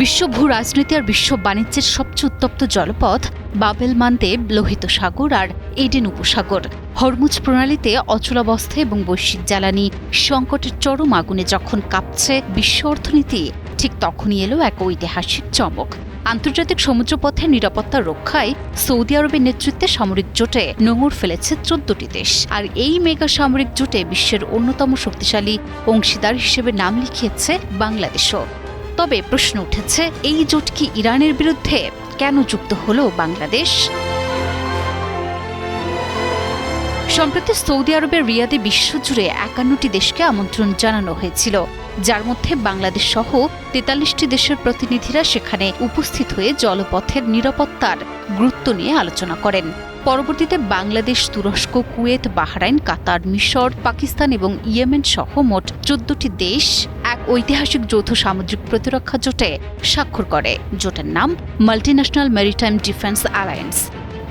বিশ্ব ভূ রাজনীতি আর বিশ্ব বাণিজ্যের সবচেয়ে উত্তপ্ত জলপথ বাব এল মান্দেব লোহিত সাগর আর এডেন উপসাগর। হরমুজ প্রণালীতে অচলাবস্থা এবং বৈশ্বিক জ্বালানি সংকটের চরম আগুনে যখন কাঁপছে বিশ্ব অর্থনীতি, ঠিক তখনই এলো এক ঐতিহাসিক চমক। আন্তর্জাতিক সমুদ্রপথের নিরাপত্তা রক্ষায় সৌদি আরবের নেতৃত্বে সামরিক জোটে নোঙর ফেলেছে ১৪টি দেশ। আর এই মেগা সামরিক জোটে বিশ্বের অন্যতম শক্তিশালী অংশীদার হিসেবে নাম লিখিয়েছে বাংলাদেশও। তবে প্রশ্ন উঠেছে, এই জোট কি ইরানের বিরুদ্ধে? কেন যুক্ত হলো বাংলাদেশ? সম্প্রতি সৌদি আরবের রিয়াদে বিশ্বজুড়ে ৫১টি দেশকে আমন্ত্রণ জানানো হয়েছিল, যার মধ্যে বাংলাদেশ সহ ৪৩টি দেশের প্রতিনিধিরা সেখানে উপস্থিত হয়ে জলপথের নিরাপত্তার গুরুত্ব নিয়ে আলোচনা করেন। পরবর্তীতে বাংলাদেশ, তুরস্ক, কুয়েত, বাহরাইন, কাতার, মিশর, পাকিস্তান এবং ইয়েমেন সহ মোট ১৪টি দেশ এক ঐতিহাসিক যৌথ সামুদ্রিক প্রতিরক্ষা জোটে স্বাক্ষর করে। জোটের নাম মাল্টিন্যাশনাল মেরিটাইম ডিফেন্স অ্যালায়েন্স।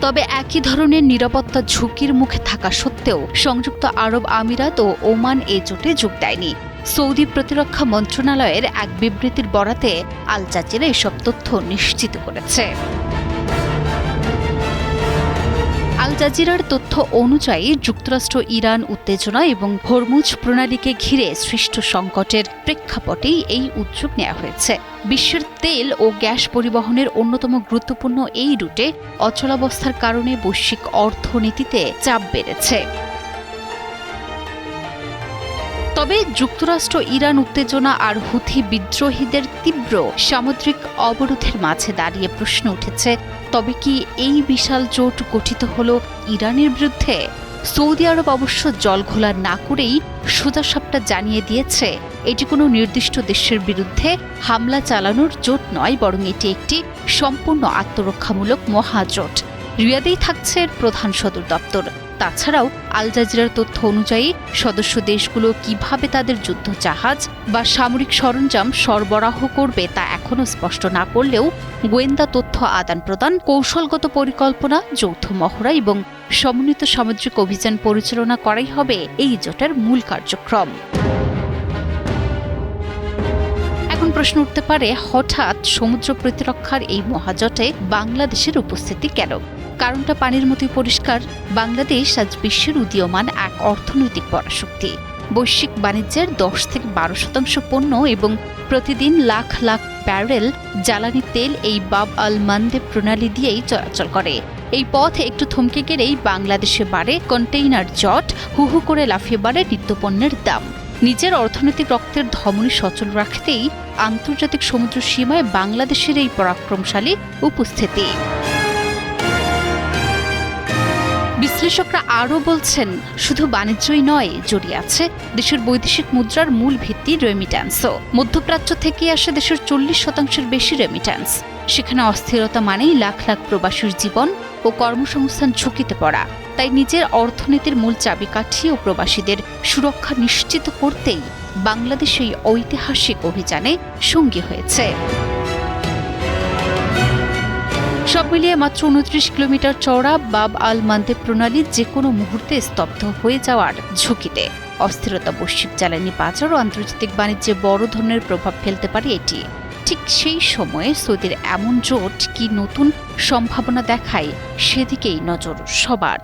তবে একই ধরনের নিরাপত্তা ঝুঁকির মুখে থাকা সত্ত্বেও সংযুক্ত আরব আমিরাত ও ওমান এ জোটে যোগ দেয়নি। সৌদি প্রতিরক্ষা মন্ত্রণালয়ের এক বিবৃতির বরাতে আল জাজিরা এসব তথ্য নিশ্চিত করেছে। আল জাজিরার তথ্য অনুযায়ী যুক্তরাষ্ট্র ইরান উত্তেজনা এবং হরমুজ প্রণালীকে ঘিরে সৃষ্ট সংকটের প্রেক্ষাপটেই এই উদ্যোগ নেওয়া হয়েছে। বিশ্বের তেল ও গ্যাস পরিবহনের অন্যতম গুরুত্বপূর্ণ এই রুটে অচলাবস্থার কারণে বৈশ্বিক অর্থনীতিতে চাপ বেড়েছে। তবে যুক্তরাষ্ট্র ইরান উত্তেজনা আর হুথি বিদ্রোহীদের তীব্র সামুদ্রিক অবরোধের মাঝে দাঁড়িয়ে প্রশ্ন উঠেছে, তবে কি এই বিশাল জোট গঠিত হলো ইরানের বিরুদ্ধে? সৌদি আরব অবশ্য জলঘোলা না করেই সোজাসাপটা জানিয়ে দিয়েছে, এটি কোনো নির্দিষ্ট দেশের বিরুদ্ধে হামলা চালানোর জোট নয়, বরং এটি একটি সম্পূর্ণ আত্মরক্ষামূলক মহাজোট। রিয়াদেই থাকছে এর প্রধান সদর দপ্তর। তাছাড়াও আল জাজিরার তথ্য অনুযায়ী সদস্য দেশগুলো কিভাবে তাদের যুদ্ধ জাহাজ বা সামরিক সরঞ্জাম সরবরাহ করবে তা এখনও স্পষ্ট না করলেও গোয়েন্দা তথ্য আদান প্রদান, কৌশলগত পরিকল্পনা, যৌথ মহড়া এবং সমন্বিত সামুদ্রিক অভিযান পরিচালনা করাই হবে এই জোটের মূল কার্যক্রম। এখন প্রশ্ন উঠতে পারে, হঠাৎ সমুদ্র প্রতিরক্ষার এই মহাজোটে বাংলাদেশের উপস্থিতি কেন? কারণটা পানির মতোই পরিষ্কার। বাংলাদেশ আজ বিশ্বের উদীয়মান এক অর্থনৈতিক পরাশক্তি। বৈশ্বিক বাণিজ্যের ১০-১২% পণ্য এবং প্রতিদিন লাখ লাখ ব্যারেল জ্বালানি তেল এই বাব আল মান্দেব প্রণালী দিয়েই চলাচল করে। এই পথ একটু থমকে গেলেই বাংলাদেশে বাড়ে কন্টেইনার জট, হুহু করে লাফিয়ে বাড়ে নিত্যপণ্যের দাম। নিজের অর্থনৈতিক রক্তের ধমনী সচল রাখতেই আন্তর্জাতিক সমুদ্র সীমায় বাংলাদেশের এই পরাক্রমশালী উপস্থিতি। বিশ্লেষকরা আরও বলছেন, শুধু বাণিজ্যই নয়, জড়িয়ে আছে দেশের বৈদেশিক মুদ্রার মূল ভিত্তি রেমিট্যান্সও। মধ্যপ্রাচ্য থেকে আসে দেশের 40% বেশি রেমিট্যান্স। সেখানে অস্থিরতা মানেই লাখ লাখ প্রবাসীর জীবন ও কর্মসংস্থান ঝুঁকিতে পড়া। তাই নিজের অর্থনীতির মূল চাবিকাঠি ও প্রবাসীদের সুরক্ষা নিশ্চিত করতেই বাংলাদেশ এই ঐতিহাসিক অভিযানে সঙ্গী হয়েছে। সব মিলিয়ে মাত্র ২৯ কিলোমিটার চওড়া বাব আল মান্দেব প্রণালী যে কোনো মুহূর্তে স্তব্ধ হয়ে যাওয়ার ঝুঁকিতে। অস্থিরতা, বৈশ্বিক জ্বালানি বাজার ও আন্তর্জাতিক বাণিজ্যে বড় ধরনের প্রভাব ফেলতে পারে এটি। ঠিক সেই সময়ে সৌদির এমন জোট কি নতুন সম্ভাবনা দেখায়, সেদিকেই নজর সবার।